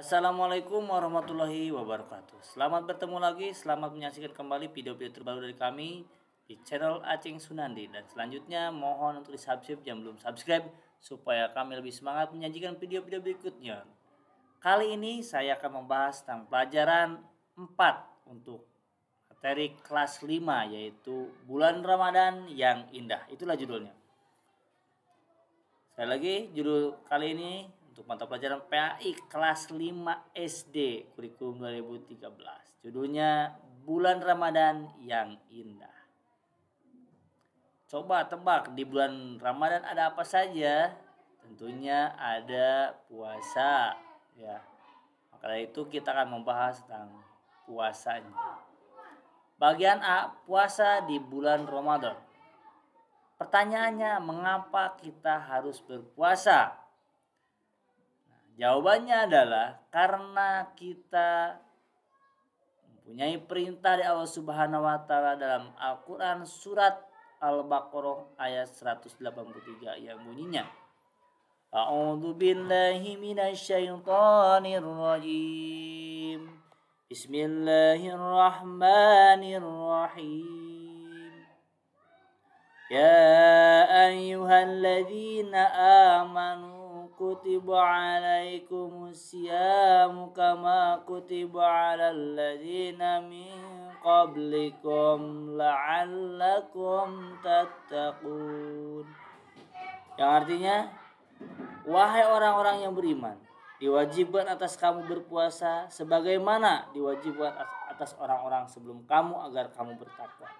Assalamualaikum warahmatullahi wabarakatuh. Selamat bertemu lagi, selamat menyaksikan kembali video-video terbaru dari kami di channel Aceng Sunandi. Dan selanjutnya mohon untuk di-subscribe yang belum subscribe supaya kami lebih semangat menyajikan video-video berikutnya. Kali ini saya akan membahas tentang pelajaran 4 untuk materi kelas 5, yaitu bulan Ramadan yang indah. Itulah judulnya. Sekali lagi, judul kali ini untuk mata pelajaran PAI kelas 5 SD kurikulum 2013. Judulnya Bulan Ramadan yang Indah. Coba tebak, di bulan Ramadan ada apa saja? Tentunya ada puasa, ya. Maka dari itu kita akan membahas tentang puasanya. Bagian A, puasa di bulan Ramadan. Pertanyaannya, mengapa kita harus berpuasa? Jawabannya adalah karena kita mempunyai perintah dari Allah Subhanahu wa taala dalam Al-Qur'an surat Al-Baqarah ayat 183 yang bunyinya, A'udzu billahi minasyaitonir rajim. Bismillahirrahmanirrahim. Ya ayyuhalladzina amanu kutiba alaikumus siyamu kama kutiba alal ladzina min qablikum la'allakum tattaqun. Yang artinya, wahai orang-orang yang beriman, diwajibkan atas kamu berpuasa sebagaimana diwajibkan atas orang-orang sebelum kamu agar kamu bertakwa.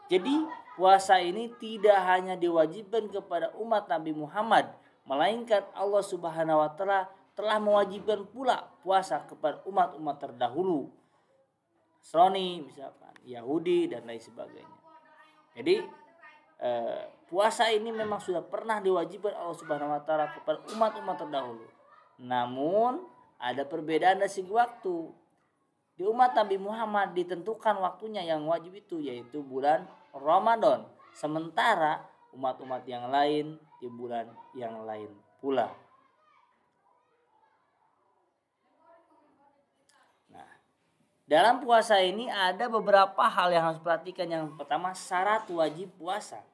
Jadi puasa ini tidak hanya diwajibkan kepada umat Nabi Muhammad, melainkan Allah Subhanahu wa taala telah mewajibkan pula puasa kepada umat-umat terdahulu, Nasrani misalkan, Yahudi dan lain sebagainya. Jadi puasa ini memang sudah pernah diwajibkan Allah Subhanahu wa taala kepada umat-umat terdahulu. Namun ada perbedaan dari segi waktu. Di umat Nabi Muhammad ditentukan waktunya yang wajib itu yaitu bulan Ramadan. Sementara umat-umat yang lain di bulan yang lain pula. Nah, dalam puasa ini ada beberapa hal yang harus diperhatikan. Yang pertama, syarat wajib puasa.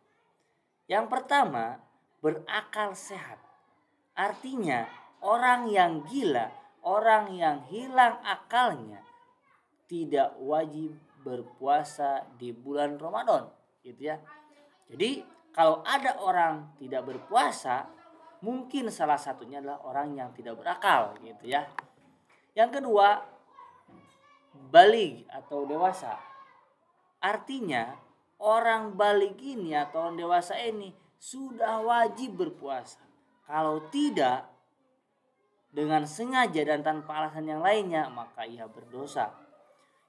Yang pertama, berakal sehat. Artinya orang yang gila, orang yang hilang akalnya tidak wajib berpuasa di bulan Ramadan, gitu ya. Jadi kalau ada orang tidak berpuasa, mungkin salah satunya adalah orang yang tidak berakal, gitu ya. Yang kedua, baligh atau dewasa. Artinya orang baligh ini atau orang dewasa ini sudah wajib berpuasa. Kalau tidak dengan sengaja dan tanpa alasan yang lainnya, maka ia berdosa.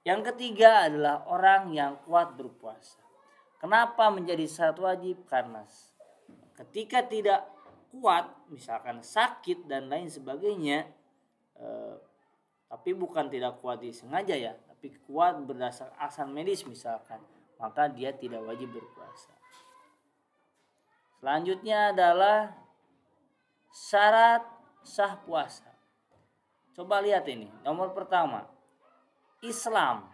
Yang ketiga adalah orang yang kuat berpuasa. Kenapa menjadi syarat wajib? Karena ketika tidak kuat, misalkan sakit dan lain sebagainya, tapi bukan tidak kuat disengaja ya, tapi kuat berdasar alasan medis misalkan, maka dia tidak wajib berpuasa. Selanjutnya adalah syarat sah puasa. Coba lihat ini, nomor pertama, Islam.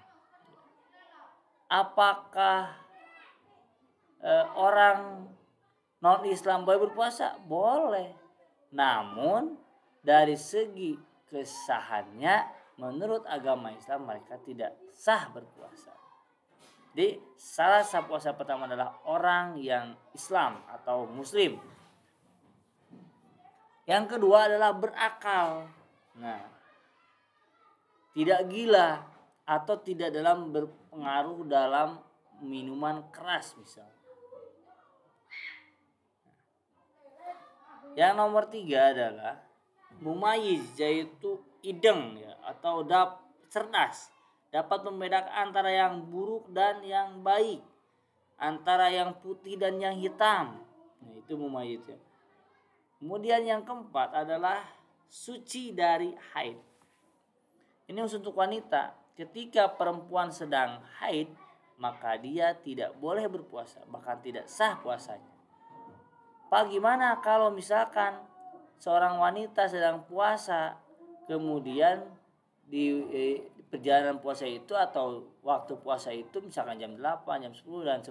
Apakah orang non-Islam boleh berpuasa? Boleh. Namun dari segi kesahannya menurut agama Islam mereka tidak sah berpuasa. Jadi salah sah puasa pertama adalah orang yang Islam atau Muslim. Yang kedua adalah berakal. Nah, tidak gila atau tidak dalam berpengaruh dalam minuman keras misalnya. Yang nomor 3 adalah mumayyiz, yaitu ideng ya, atau cerdas, dapat membedakan antara yang buruk dan yang baik, antara yang putih dan yang hitam. Nah, itu mumayyiz ya. Kemudian yang keempat adalah suci dari haid. Ini khusus untuk wanita. Ketika perempuan sedang haid, maka dia tidak boleh berpuasa, bahkan tidak sah puasanya. Pak, gimana kalau misalkan seorang wanita sedang puasa kemudian di perjalanan puasa itu atau waktu puasa itu misalkan jam 8, jam 10 dan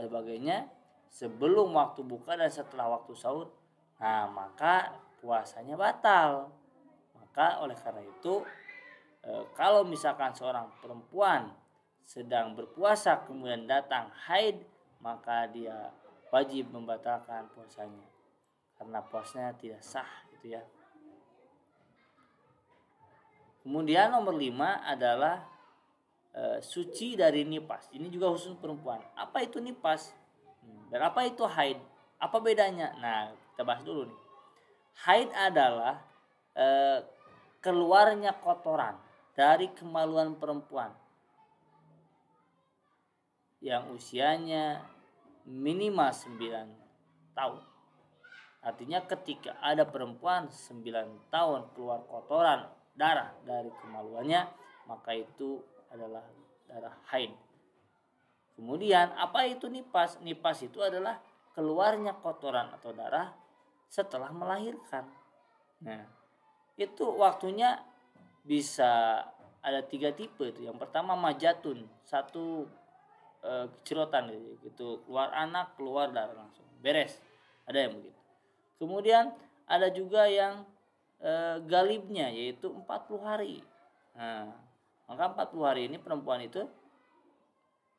sebagainya, sebelum waktu buka dan setelah waktu sahur, nah maka puasanya batal. Maka oleh karena itu kalau misalkan seorang perempuan sedang berpuasa kemudian datang haid, maka dia wajib membatalkan puasanya karena puasanya tidak sah gitu ya. Kemudian nomor 5 adalah suci dari nipas. Ini juga khusus perempuan. Apa itu nipas? Dan apa itu haid? Apa bedanya? Nah, kita bahas dulu nih. Haid adalah keluarnya kotoran dari kemaluan perempuan yang usianya minimal 9 tahun. Artinya ketika ada perempuan 9 tahun keluar kotoran darah dari kemaluannya, maka itu adalah darah haid. Kemudian apa itu nipas? Nipas itu adalah keluarnya kotoran atau darah setelah melahirkan. Nah, itu waktunya bisa ada 3 tipe itu. Yang pertama majatun, satu kecirotan gitu, keluar anak, keluar darah langsung, beres. Ada yang begitu. Kemudian ada juga yang galibnya, yaitu 40 hari. Nah, maka 40 hari ini perempuan itu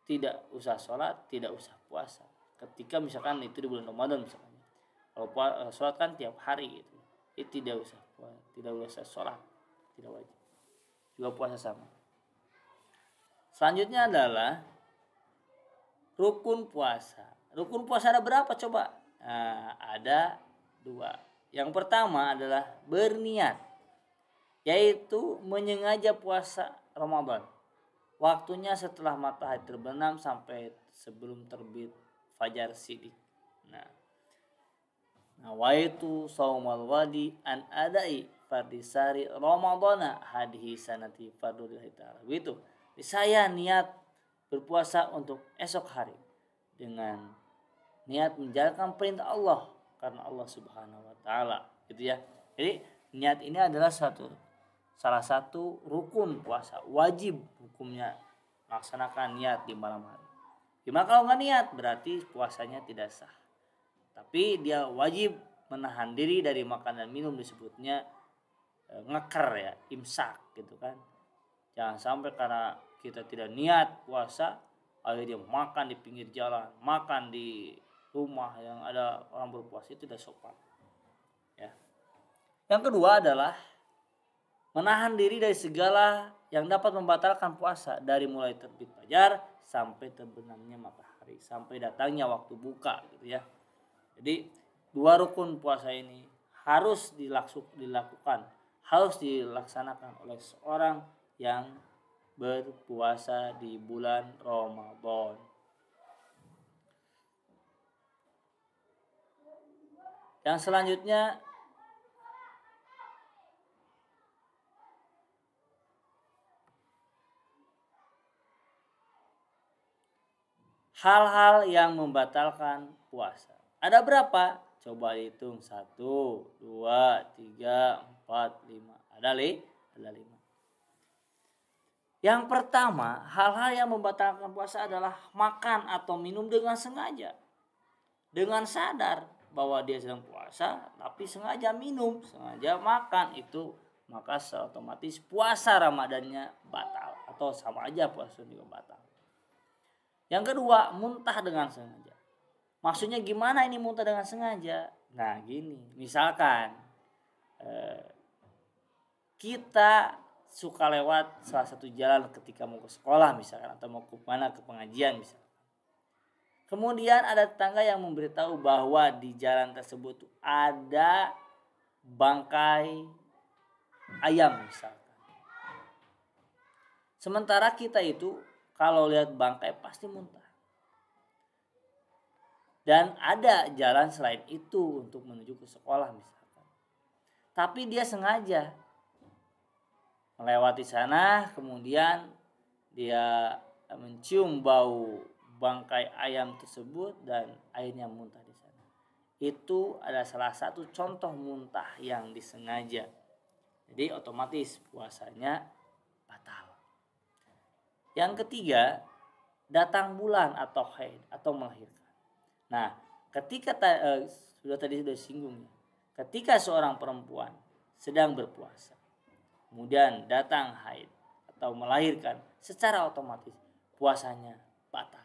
tidak usah sholat, tidak usah puasa. Ketika misalkan itu di bulan Ramadan misalkan. Kalau sholat kan tiap hari gitu. Itu tidak usah puasa, tidak usah sholat, tidak wajib. Juga puasa sama. Selanjutnya adalah rukun puasa. Rukun puasa ada berapa coba? Nah, ada 2. Yang pertama adalah berniat, yaitu menyengaja puasa Ramadan. Waktunya setelah matahari terbenam sampai sebelum terbit fajar sidik. Nah, nawaitu saumal wadi an adai fardisari Ramadana hadihi sanati fardulillahi ta'ala. Begitu. Saya niat berpuasa untuk esok hari dengan niat menjalankan perintah Allah karena Allah Subhanahu wa taala, gitu ya. Jadi niat ini adalah salah satu rukun puasa, wajib hukumnya laksanakan niat di malam hari. Gimana kalau nggak niat? Berarti puasanya tidak sah. Tapi dia wajib menahan diri dari makan dan minum, disebutnya ngeker ya, imsak gitu kan. Jangan sampai karena kita tidak niat puasa, akhirnya dia makan di pinggir jalan, makan di rumah yang ada orang berpuasa, itu tidak sopan. Ya. Yang kedua adalah menahan diri dari segala yang dapat membatalkan puasa, dari mulai terbit fajar sampai terbenamnya matahari, sampai datangnya waktu buka gitu ya. Jadi 2 rukun puasa ini harus dilakukan, harus dilaksanakan oleh seorang yang berpuasa di bulan Ramadan. Yang selanjutnya hal-hal yang membatalkan puasa. Ada berapa? Coba hitung. 1, 2, 3, 4, 5. Ada 5. Yang pertama, hal-hal yang membatalkan puasa adalah makan atau minum dengan sengaja. Dengan sadar bahwa dia sedang puasa, tapi sengaja minum, sengaja makan, itu maka secara otomatis puasa Ramadannya batal, atau sama aja puasa juga batal. Yang kedua, muntah dengan sengaja. Maksudnya gimana ini muntah dengan sengaja? Nah gini, misalkan kita suka lewat salah satu jalan ketika mau ke sekolah misalkan, atau mau ke mana, ke pengajian misalkan. Kemudian ada tetangga yang memberitahu bahwa di jalan tersebut ada bangkai ayam misalkan. Sementara kita itu kalau lihat bangkai pasti muntah. Dan ada jalan selain itu untuk menuju ke sekolah misalkan. Tapi dia sengaja melewati sana, kemudian dia mencium bau bangkai ayam tersebut dan akhirnya muntah di sana. Itu adalah salah satu contoh muntah yang disengaja. Jadi otomatis puasanya batal. Yang ketiga, datang bulan atau haid atau melahirkan. Nah, ketika tadi sudah singgung ya. Ketika seorang perempuan sedang berpuasa, kemudian datang haid atau melahirkan, secara otomatis puasanya batal.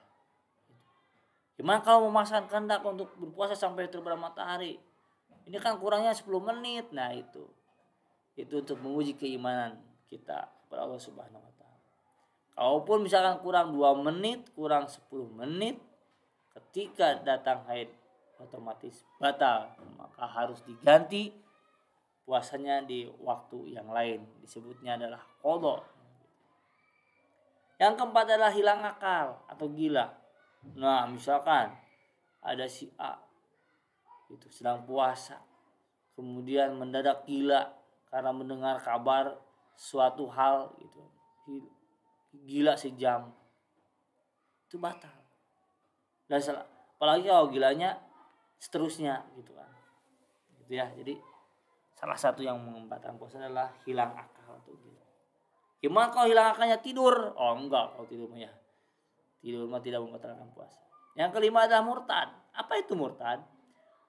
Gimana kalau memasang kehendak untuk berpuasa sampai terbenam matahari? Ini kan kurangnya 10 menit. Nah, itu untuk menguji keimanan kita kepada Allah Subhanahu wa taala. Kalaupun misalkan kurang 2 menit, kurang 10 menit, ketika datang haid otomatis batal, maka harus diganti puasanya di waktu yang lain, disebutnya adalah qadha. Yang keempat adalah hilang akal atau gila. Nah, misalkan ada si A itu sedang puasa, kemudian mendadak gila karena mendengar kabar suatu hal gitu, gila sejam, itu batal. Dan apalagi kalau gilanya seterusnya gitu kan, gitu ya. Jadi salah satu yang membatalkan puasa adalah hilang akal atau gila. Gimana kalau hilang akalnya tidur? Oh enggak, kalau tidur mah tidak membatalkan puasa. Yang kelima adalah murtad. Apa itu murtad?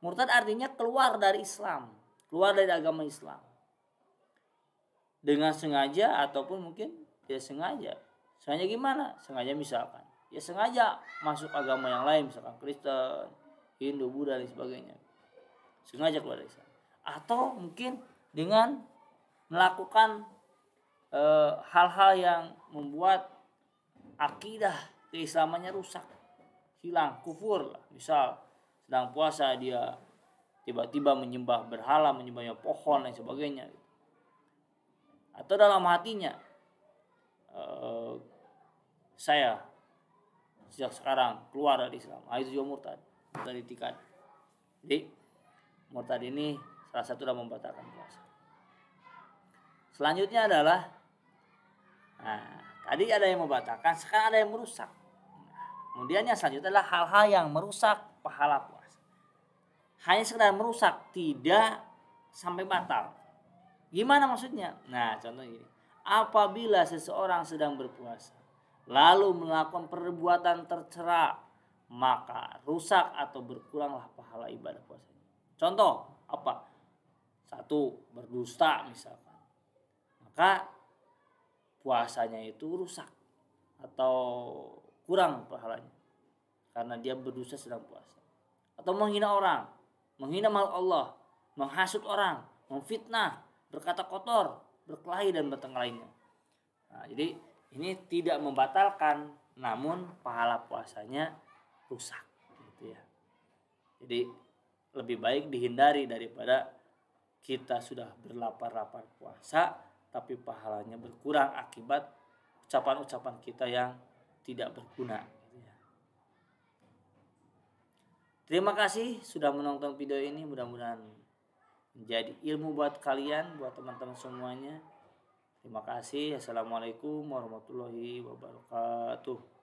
Murtad artinya keluar dari Islam, keluar dari agama Islam, dengan sengaja ataupun mungkin tidak sengaja. Sengaja gimana? Sengaja misalkan, ya sengaja masuk agama yang lain, misalkan Kristen, Hindu, Buddha dan sebagainya, sengaja keluar dari Islam. Atau mungkin dengan melakukan hal-hal yang membuat akidah keislamannya rusak, hilang, kufur lah. Misal sedang puasa dia tiba-tiba menyembah berhala, menyembahnya pohon dan sebagainya. Atau dalam hatinya, saya sejak sekarang keluar dari Islam, itu juga murtad, murtad itikad. Jadi murtad ini salah satu dalam membatalkan puasa. Selanjutnya adalah, tadi ada yang membatalkan, sekarang ada yang merusak. Kemudian yang selanjutnya adalah hal-hal yang merusak pahala puasa. Hanya sekedar merusak, tidak sampai batal. Gimana maksudnya? Nah, contoh ini. Apabila seseorang sedang berpuasa, lalu melakukan perbuatan tercela, maka rusak atau berkuranglah pahala ibadah puasanya. Contoh apa? 1, berdusta misalkan. Maka puasanya itu rusak atau kurang pahalanya karena dia berdosa sedang puasa. Atau menghina orang, menghina makhluk Allah, menghasut orang, memfitnah, berkata kotor, berkelahi dan bertengkar lainnya. Nah, jadi ini tidak membatalkan, namun pahala puasanya rusak, gitu ya. Jadi lebih baik dihindari daripada kita sudah berlapar-lapar puasa, tapi pahalanya berkurang akibat ucapan-ucapan kita yang tidak berguna. Gitu ya. Terima kasih sudah menonton video ini, mudah-mudahan menjadi ilmu buat kalian, buat teman-teman semuanya. Terima kasih. Assalamualaikum warahmatullahi wabarakatuh.